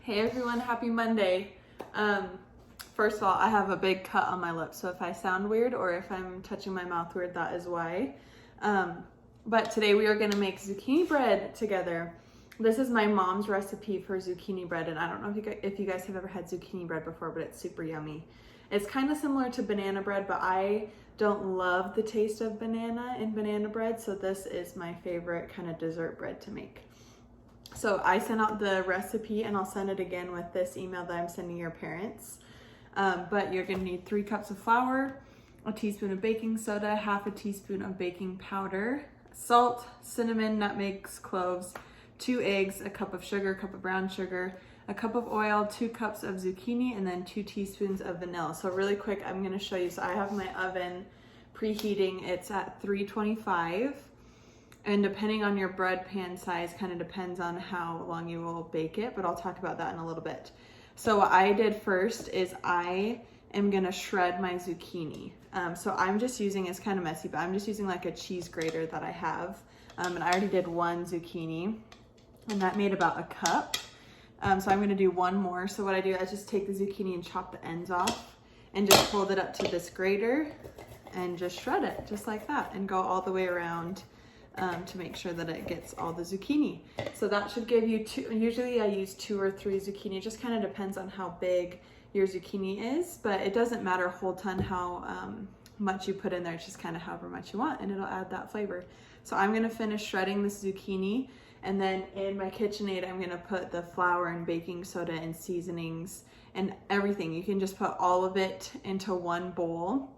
Hey everyone, happy Monday. First of all, I have a big cut on my lip, so if I sound weird or if I'm touching my mouth weird, that is why. But today we are gonna make zucchini bread together. This is my mom's recipe for zucchini bread, and I don't know if you guys have ever had zucchini bread before, but it's super yummy. It's kind of similar to banana bread, but I don't love the taste of banana in banana bread, so this is my favorite kind of dessert bread to make. So I sent out the recipe, and I'll send it again with this email that I'm sending your parents. But you're gonna need 3 cups of flour, a teaspoon of baking soda, half a teaspoon of baking powder, salt, cinnamon, nutmegs, cloves, 2 eggs, a cup of sugar, a cup of brown sugar, a cup of oil, 2 cups of zucchini, and then 2 teaspoons of vanilla. So really quick, I'm gonna show you. So I have my oven preheating. It's at 325. And depending on your bread pan size, kind of depends on how long you will bake it, but I'll talk about that in a little bit. So what I did first is I am gonna shred my zucchini. So I'm just using, it's kind of messy, but I'm just using like a cheese grater that I have. And I already did 1 zucchini, and that made about a cup. So I'm gonna do 1 more. So what I do, I just take the zucchini and chop the ends off and just hold it up to this grater and just shred it just like that and go all the way around to make sure that it gets all the zucchini. So that should give you 2, usually I use 2 or 3 zucchini. It just kind of depends on how big your zucchini is, but it doesn't matter a whole ton how much you put in there. It's just kind of however much you want, and it'll add that flavor. So I'm gonna finish shredding this zucchini, and then in my KitchenAid, I'm gonna put the flour and baking soda and seasonings and everything. You can just put all of it into 1 bowl.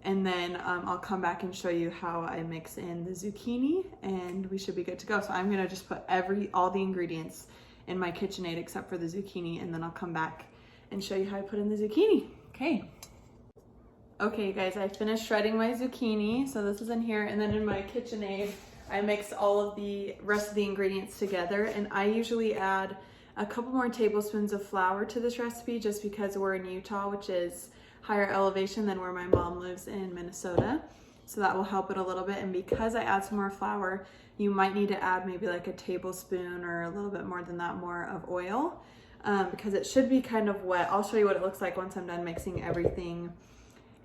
And then I'll come back and show you how I mix in the zucchini, and we should be good to go. So I'm gonna just put all the ingredients in my KitchenAid except for the zucchini, and then I'll come back and show you how I put in the zucchini. Okay, you guys, I finished shredding my zucchini. So this is in here, and then in my KitchenAid, I mix all of the rest of the ingredients together, and I usually add a couple more tablespoons of flour to this recipe just because we're in Utah, which is higher elevation than where my mom lives in Minnesota. So that will help it a little bit. And because I add some more flour, you might need to add maybe like a tablespoon or a little bit more than that more of oil because it should be kind of wet. I'll show you what it looks like once I'm done mixing everything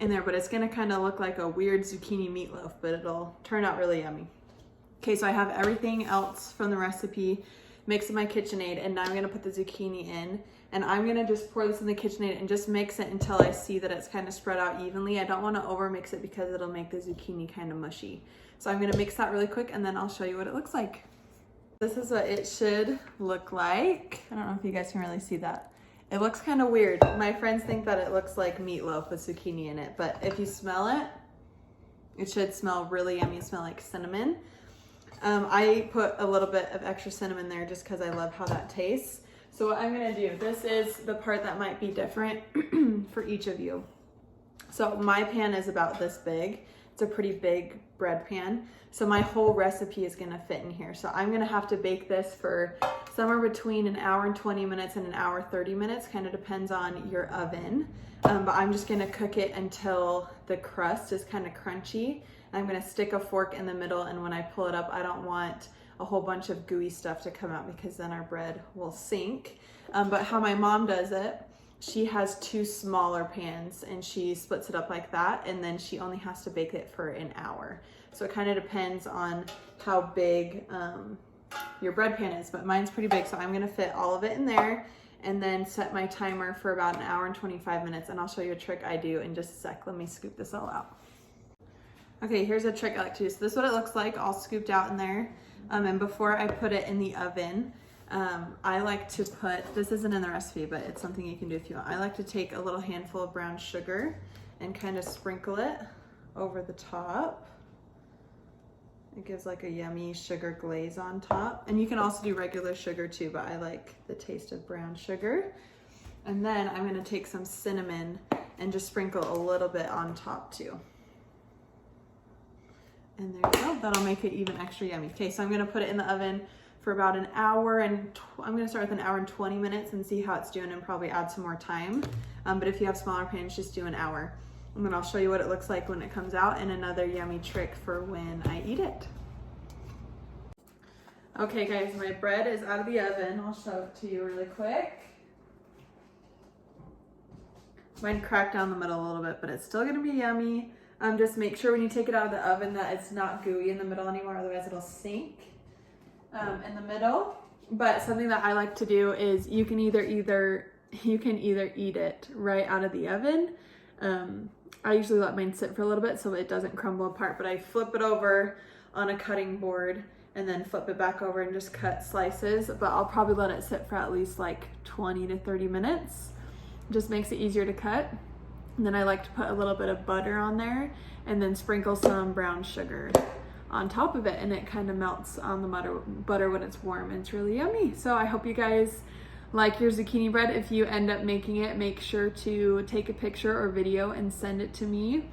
in there, but it's gonna kind of look like a weird zucchini meatloaf, but it'll turn out really yummy. Okay, so I have everything else from the recipe mixed in my KitchenAid, and now I'm gonna put the zucchini in. And I'm gonna just pour this in the KitchenAid and just mix it until I see that it's kind of spread out evenly. I don't wanna over mix it because it'll make the zucchini kind of mushy. So I'm gonna mix that really quick, and then I'll show you what it looks like. This is what it should look like. I don't know if you guys can really see that. It looks kind of weird. My friends think that it looks like meatloaf with zucchini in it, but if you smell it, it should smell really yummy. It smells like cinnamon. I put a little bit of extra cinnamon there just because I love how that tastes. So what I'm gonna do, this is the part that might be different for each of you. So my pan is about this big. It's a pretty big bread pan. So my whole recipe is gonna fit in here. So I'm gonna have to bake this for somewhere between 1 hour and 20 minutes and 1 hour 30 minutes, kind of depends on your oven. But I'm just gonna cook it until the crust is kind of crunchy. I'm gonna stick a fork in the middle, and when I pull it up, I don't want a whole bunch of gooey stuff to come out because then our bread will sink. But how my mom does it, she has 2 smaller pans and she splits it up like that, and then she only has to bake it for 1 hour. So it kind of depends on how big your bread pan is, but mine's pretty big, so I'm gonna fit all of it in there and then set my timer for about 1 hour and 25 minutes, and I'll show you a trick I do in just a sec. Let me scoop this all out. Okay, here's a trick I like to do. So this is what it looks like all scooped out in there. And before I put it in the oven, I like to put, this isn't in the recipe, but it's something you can do if you want. I like to take a little handful of brown sugar and kind of sprinkle it over the top. It gives like a yummy sugar glaze on top. And you can also do regular sugar too, but I like the taste of brown sugar. And then I'm gonna take some cinnamon and just sprinkle a little bit on top too. And there you go, that'll make it even extra yummy. Okay, so I'm gonna put it in the oven for about 1 hour, and I'm gonna start with 1 hour and 20 minutes and see how it's doing and probably add some more time. But if you have smaller pans, just do 1 hour. And then I'll show you what it looks like when it comes out and another yummy trick for when I eat it. Okay guys, my bread is out of the oven. I'll show it to you really quick. Mine cracked down the middle a little bit, but it's still gonna be yummy. Just make sure when you take it out of the oven that it's not gooey in the middle anymore, otherwise it'll sink in the middle. But something that I like to do is you can either eat it right out of the oven. I usually let mine sit for a little bit so it doesn't crumble apart, but I flip it over on a cutting board and then flip it back over and just cut slices. But I'll probably let it sit for at least like 20 to 30 minutes. Just makes it easier to cut. And then I like to put a little bit of butter on there and then sprinkle some brown sugar on top of it, and it kind of melts on the butter when it's warm, and it's really yummy. So I hope you guys like your zucchini bread. If you end up making it, make sure to take a picture or video and send it to me.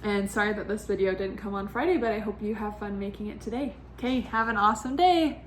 And sorry that this video didn't come on Friday, but I hope you have fun making it today. Okay, have an awesome day.